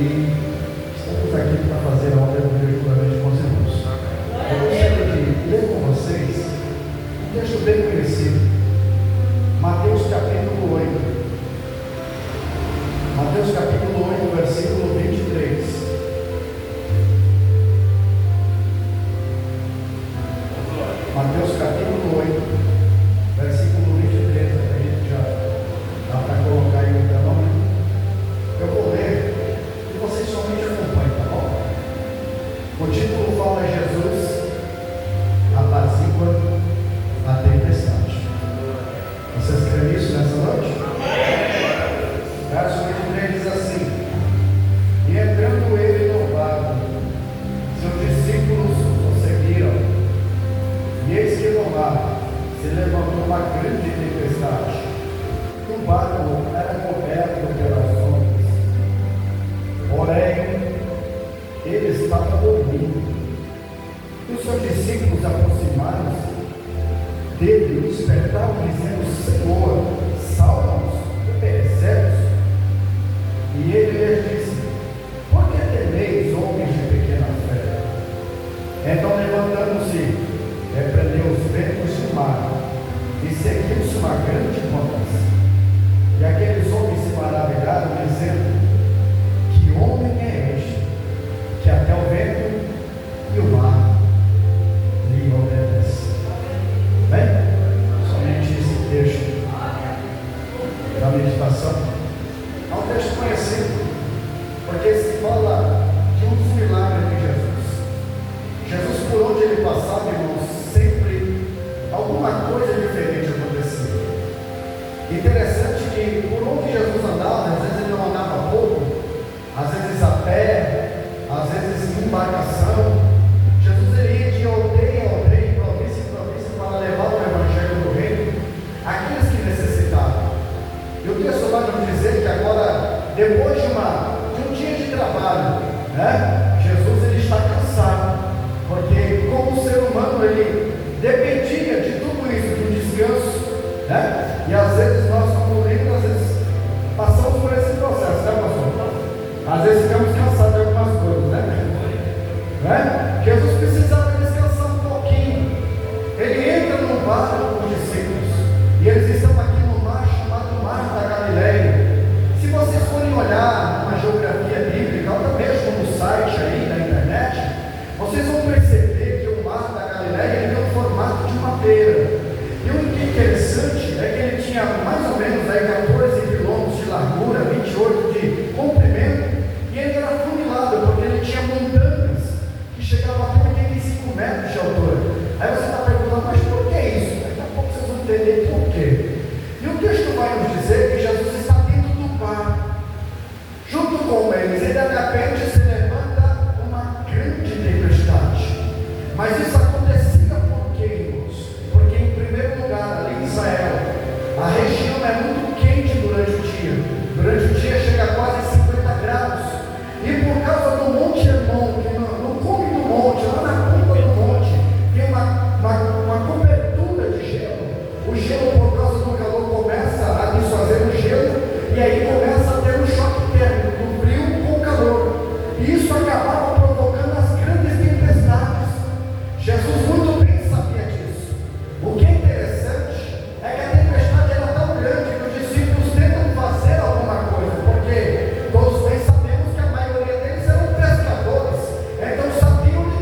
e estamos aqui para fazer a obra regularmente com os irmãos. Eu gostaria de ler com vocês um texto bem conhecido, Mateus capítulo 8. Mateus capítulo 8, versículo 23. Mateus capítulo 8, versículo 23, a gente já dá para colocar aí o telão. Eu vou ler e vocês somente acompanhem, tá bom? O título fala: Jesus apazigua a tempestade. Vocês creem nisso nessa noite? Verso 23 diz assim: E entrando ele no barco, seus discípulos o seguiram. E eis que no mar se levantou uma grande tempestade, e o barco era coberto pelas ondas. Porém, ele estava dormindo. E os seus discípulos aproximaram-se dele e o despertaram, dizendo: Senhor, salva-nos, que perecemos. E ele lhes disse: Por que temeis, homens de pequena fé? Então, levantando-se, repreendeu os ventos do mar, e seguiu-se uma grande bonança. E aqueles homens se maravilharam, dizendo: Que homem é este, que até o vento e o mar lhe obedecem? Bem, somente esse texto da meditação é um texto conhecido, porque se fala de um dos milagres de Jesus. Jesus, por onde ele passava, irmãos, sempre alguma coisa diferente acontecia. Interessante que por onde Jesus andava, às vezes ele não andava pouco, às vezes a pé, às vezes em embarcação. Jesus ele ia de aldeia a aldeia, província em província, para levar o evangelho do reino àqueles que necessitavam. E o texto vai nos dizer que agora, depois de um dia de trabalho, Jesus ele está cansado, porque como ser humano ele dependia de tudo isso, de um descanso, e às vezes nós, como líderes, às vezes passamos por esse processo, pastor? Às vezes ficamos cansados de algumas coisas, Jesus precisava descansar um pouquinho. Ele entra no barco com os discípulos, e eles estão aqui no mar chamado Mar da Galileia. Se vocês forem olhar uma geografia bíblica, ou até mesmo no site aí na internet, vocês vão perceber que o Mar da Galileia ele tem o formato de uma pera. E o que é interessante é que ele tinha mais ou menos aí 14 quilômetros de largura, 28 de comprimento, e ele era funilado, porque ele tinha montanhas que chegavam até 85 metros de altura. Aí você está perguntando: mas por que isso? Daqui a pouco vocês vão entender por quê. E o texto vai nos dizer que Jesus está dentro do barco, junto com eles, e de repente se levanta uma grande tempestade. Mas isso acontecia por quê, irmãos? Porque em primeiro lugar, ali em Israel, a região é muito quente durante o dia. Durante o dia chega a quase 50 graus. E por causa do Monte Hermon, que no cume do monte, lá na ponta do monte, tem uma cobertura de gelo. O gelo, por causa do calor, começa a desfazer o gelo, e aí começa a ter um choque térmico, do frio com o calor. E isso acabava provocando as grandes tempestades. Jesus muito bem sabia disso. O que é interessante é que a tempestade era tão grande que os discípulos tentam fazer alguma coisa, porque todos bem sabemos que a maioria deles eram pescadores, então sabiam de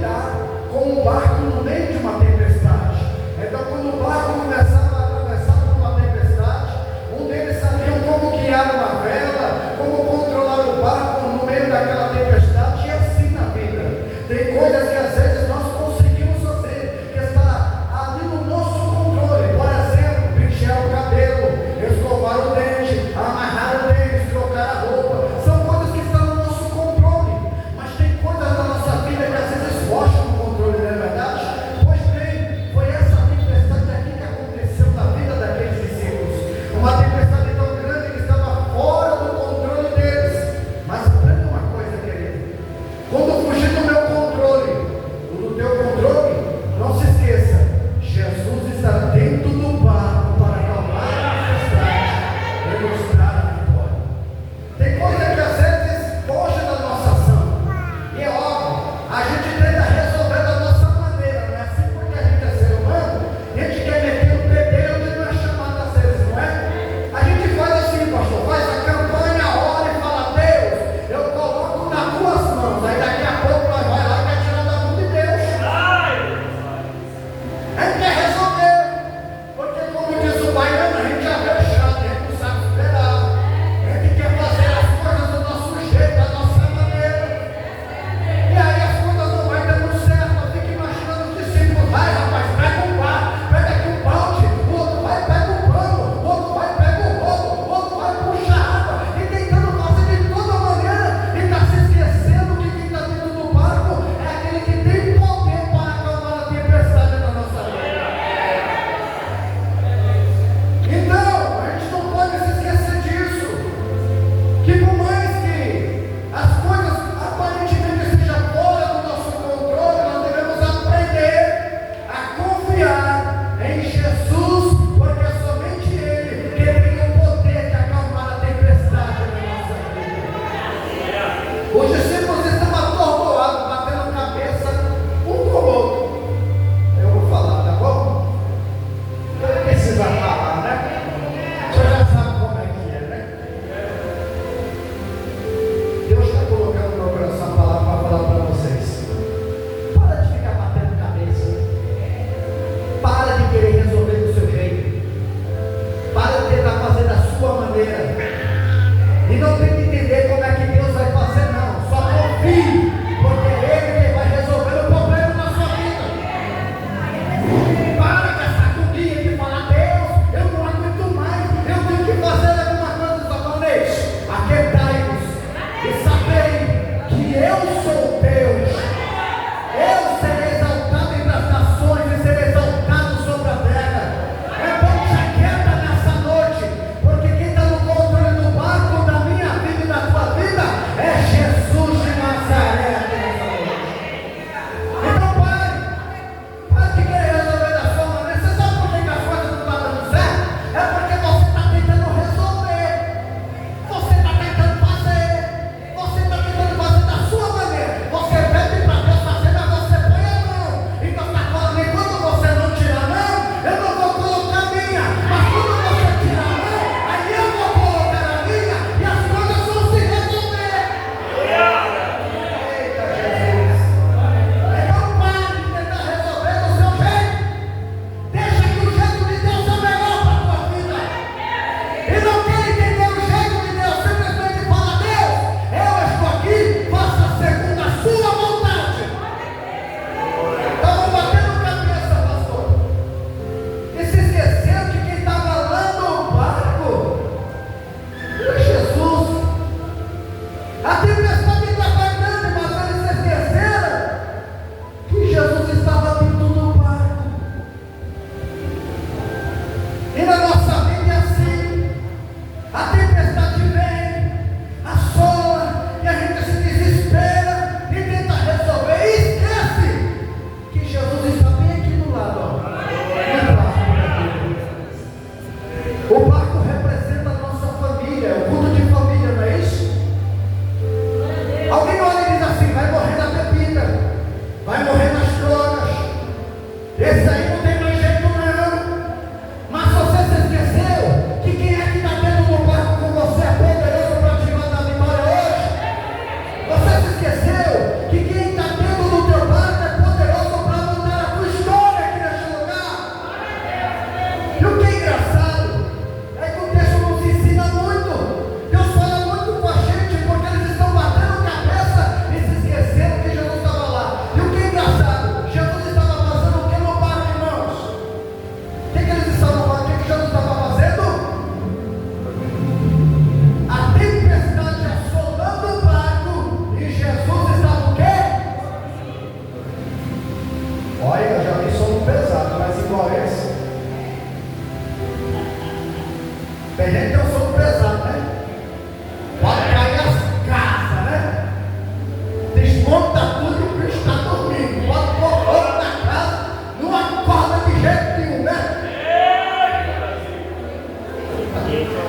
para tudo e o bicho está dormindo. Pode pôr fogo na casa, não acorda de jeito nenhum, né?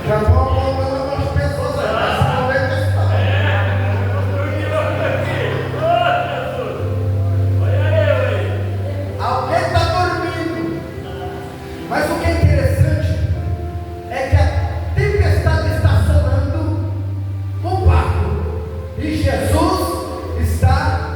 Já vão acordando as pessoas aí, nesse momento está. Alguém está dormindo. Mas o que é interessante é que a tempestade está assolando o barco e Jesus está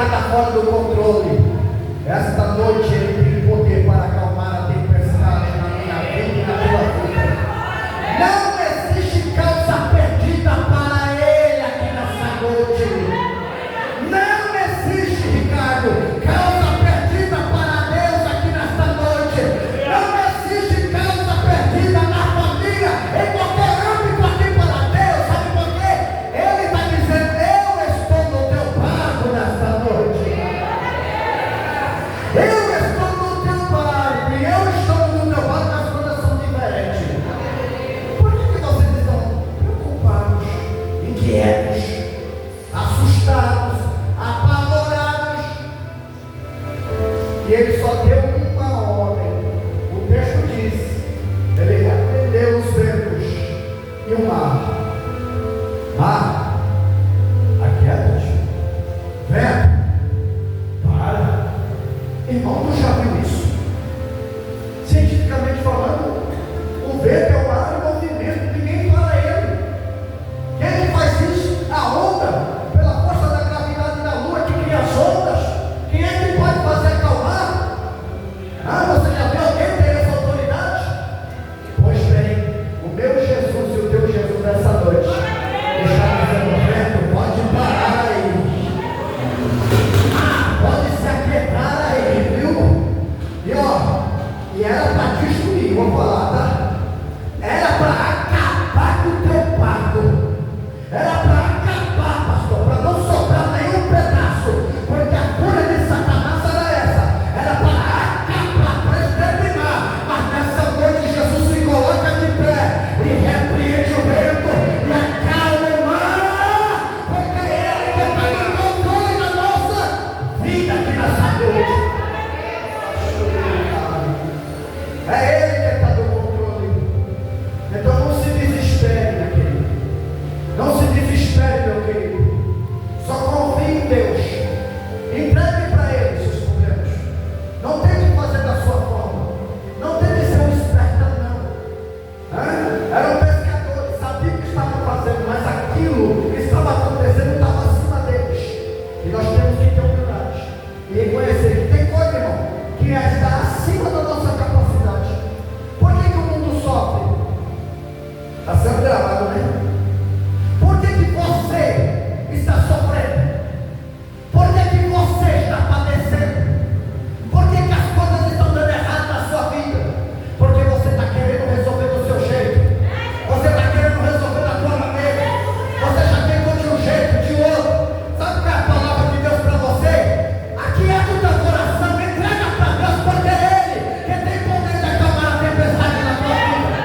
nada está fora do controle. Esta noite Ele tem poder para acalmar a tempestade na minha vida e na tua vida. Não existe causa perdida para Ele aqui nessa noite. Não existe, Ricardo, causa perdida para Deus aqui nesta noite. Não existe causa perdida na família, em qualquer âmbito aqui para Deus. Sabe por quê? Ele está dizendo: eu estou no teu barco nesta noite. Eu estou no teu barco e eu estou no teu barco. As coisas são diferentes. Por que vocês estão preocupados, inquietos, assustados, apavorados? E ele só deu uma ordem. O texto diz: ele repreendeu os ventos e o mar. Mar, aquieta-te. Vento, para. Irmão, tu já viu isso? Cientificamente falando, o vento é o mar em movimento, ninguém para ele. Quem faz isso? A onda, pela força da gravidade da lua que cria as ondas. Quem é que pode fazer acalmar? Você já viu alguém ter essa autoridade? Pois bem, o meu Jesus e o teu Jesus nessa noite está dizendo: vento, pode parar aí. Pode se aquietar aí, viu? E era para destruir, vou falar, tá? Era para acabar com o teu barco. Era para acabar, pastor, para não sobrar nenhum pedaço. Porque a cura de Satanás era essa. Era para acabar, para exterminar. Mas nessa noite Jesus se coloca de pé e repreende o vento e acalma o mar. Porque é Ele que está no controle da nossa vida aqui nessa noite. É Ele que está no controle. Então não se desespere, meu querido. Não se desespere, meu querido. Só confie em Deus. Entregue para Ele seus problemas. Não tente fazer da sua forma. Não tente ser um esperto, não. Eram pescadores, sabiam o que estavam fazendo, mas aquilo que estava acontecendo estava acima deles. E nós temos que ter humildade e reconhecer que tem coisa, irmão, que está acima da nossa capacidade. Por que o mundo sofre? Está sendo gravado, né? Por que você está sofrendo? Por que você está padecendo? Por que as coisas estão dando errado na sua vida? Porque você está querendo resolver do seu jeito. Você está querendo resolver da tua maneira. Você já tentou de um jeito, de outro. Sabe qual é a palavra de Deus para você? Aquieta o teu coração, entrega para Deus, porque é Ele que tem poder de acalmar a tempestade na tua vida.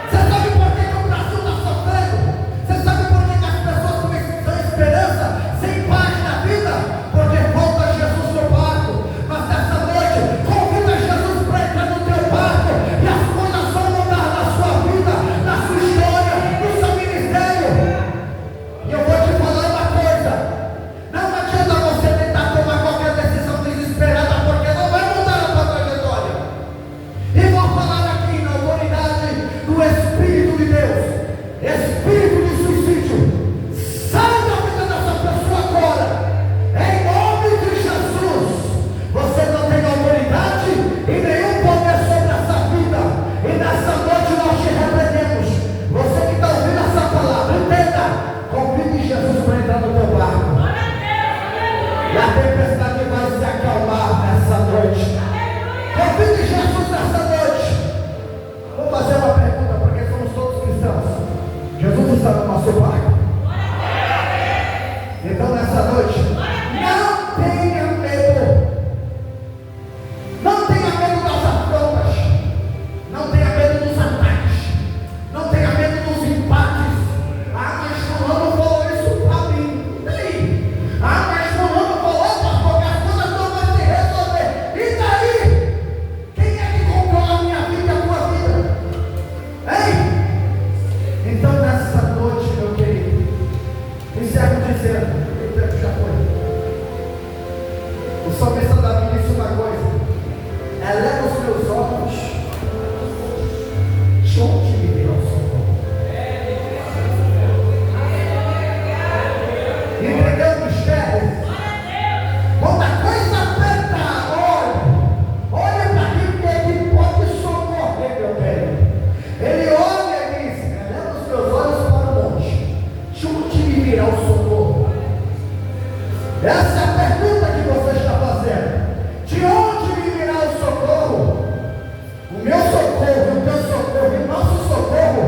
Você sabe por que o Brasil está sofrendo? Você sabe por que as pessoas estão sem esperança, sem paz na vida? Porque falta Jesus no barco. Mas nessa noite, convida Jesus para entrar no teu barco e as coisas vão mudar na sua vida, na sua história, no seu ministério. E eu vou te falar uma coisa: não adianta você tentar tomar qualquer decisão desesperada, porque não vai mudar a tua trajetória. E vou falar aqui na autoridade do Espírito de Deus. Espírito de suicídio, sai da vida dessa pessoa agora, em nome de Jesus. Você não tem autoridade e nenhum poder sobre essa vida. E nessa noite nós te repreendemos. Você que está ouvindo essa palavra, entenda: convide Jesus para entrar no teu barco. E a tempestade vai se acalmar nessa noite. Convide Jesus nessa noite. Vou fazer uma pergunta, porque somos todos cristãos. Jesus está no nosso barco? Então nessa noite, não tenha medo. Não tenha medo das afrontas. Não tenha medo dos ataques. Não tenha medo dos empates. Mas fulano falou isso para mim. E daí? Mas fulano falou, pastor, que as coisas não vão se resolver. E daí? Quem é que controla a minha vida e a tua vida? Hein? Então nessa noite, meu querido, encerro dizendo: o tempo já foi. O salmista Davi disse uma coisa: eleva os meus olhos de onde me virá o socorro. Entendeu o mistério? Essa é a pergunta que você está fazendo. De onde me virá o socorro? O meu socorro, o teu socorro, o nosso socorro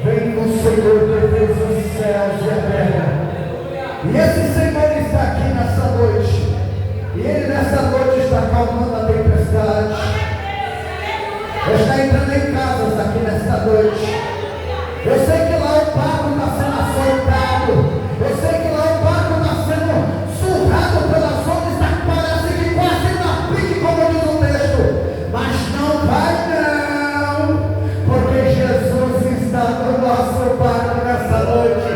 vem do Senhor que fez os céus e a terra. E esse Senhor está aqui nessa noite. E Ele nessa noite está acalmando a tempestade. Está entrando em casas aqui nesta noite. Eu sei que lá o barco está sendo açoitado. Eu sei que lá o barco está sendo surrado pelas ondas, parece que quase na pique, como diz o texto. Mas não vai não, porque Jesus está no nosso barco nessa noite.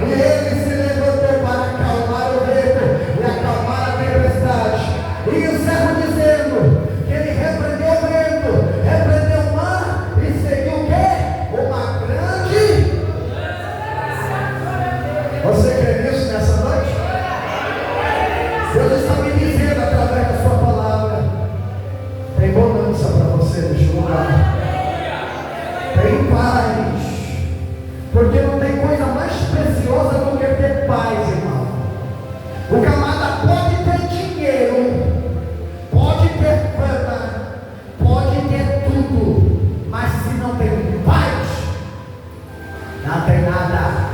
E Ele se levantou para acalmar o vento e acalmar a tempestade. E o servo dizendo que Ele repreendeu o vento, repreendeu o mar e seguiu o quê? Uma grande... Você crê nisso nessa noite? Deus está me dizendo através da sua palavra: tem bonança para você neste lugar, tem paz, porque não tem coisa mais preciosa do que ter paz, irmão. O camarada pode ter dinheiro, pode ter fama, pode ter tudo, mas se não tem paz, não tem nada.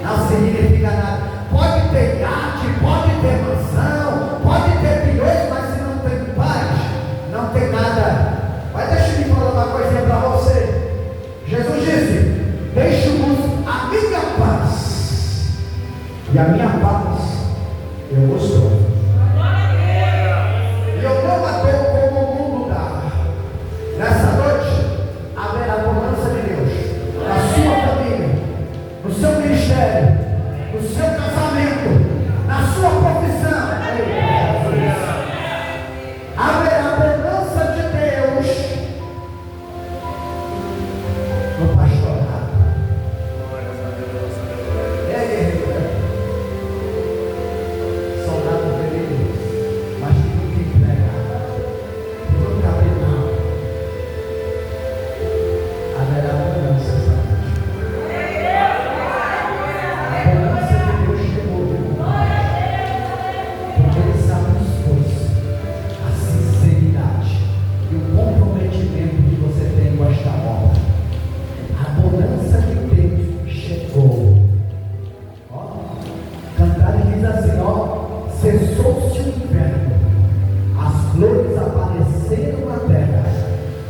Não significa nada. Pode ter iate, pode ter mansão, pode ter bilhões, mas se não tem paz, não tem nada. Mas deixa eu me falar uma coisinha para você. Jesus disse: deixo-vos a minha paz, e a minha paz eu vos dou. E eu não a dou como o mundo dá. Nessa noite haverá bonança de Deus na sua família, no seu ministério, no seu casamento, na sua profissão. Haverá bonança de Deus no pastorado. Soldado feliz, mas que nunca emprega, nunca abre mão. Haverá bonança essa noite. A bonança de Deus chegou, porque Ele sabe o esforço, a sinceridade e o comprometimento que você tem com esta obra. A bonança de Deus chegou. Ó, Cantares diz assim: ó, cessou-se o inverno, as flores apareceram na terra,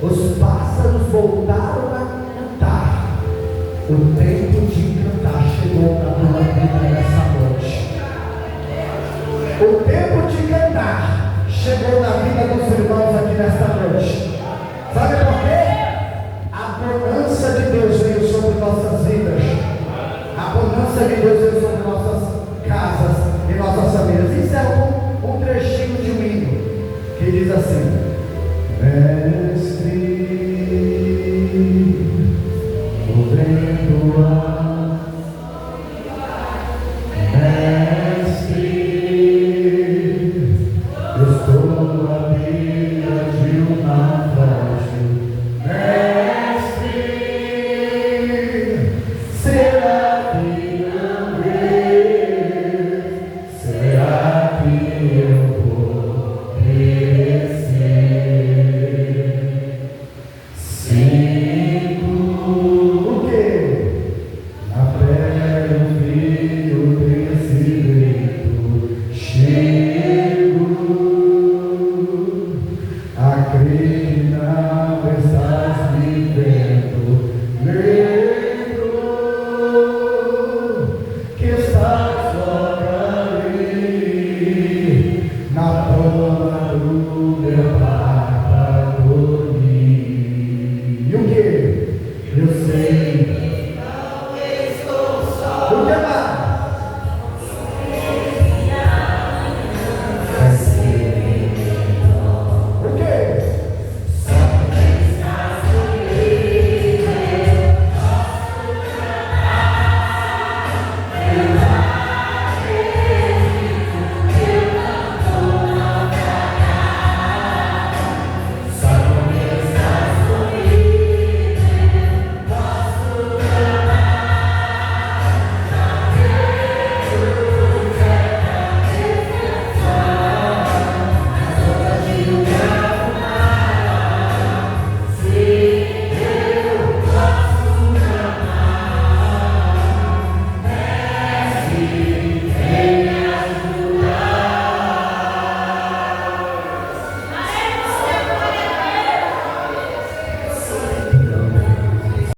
os pássaros voltaram a cantar. O tempo de cantar chegou na tua vida nessa noite. O tempo de cantar chegou na vida dos irmãos aqui nesta noite. Sabe por quê? A bonança de Deus veio sobre nossas vidas. A bonança de Deus veio sobre nossas casas e nossas famílias. Isso é um trechinho de um hino que diz assim: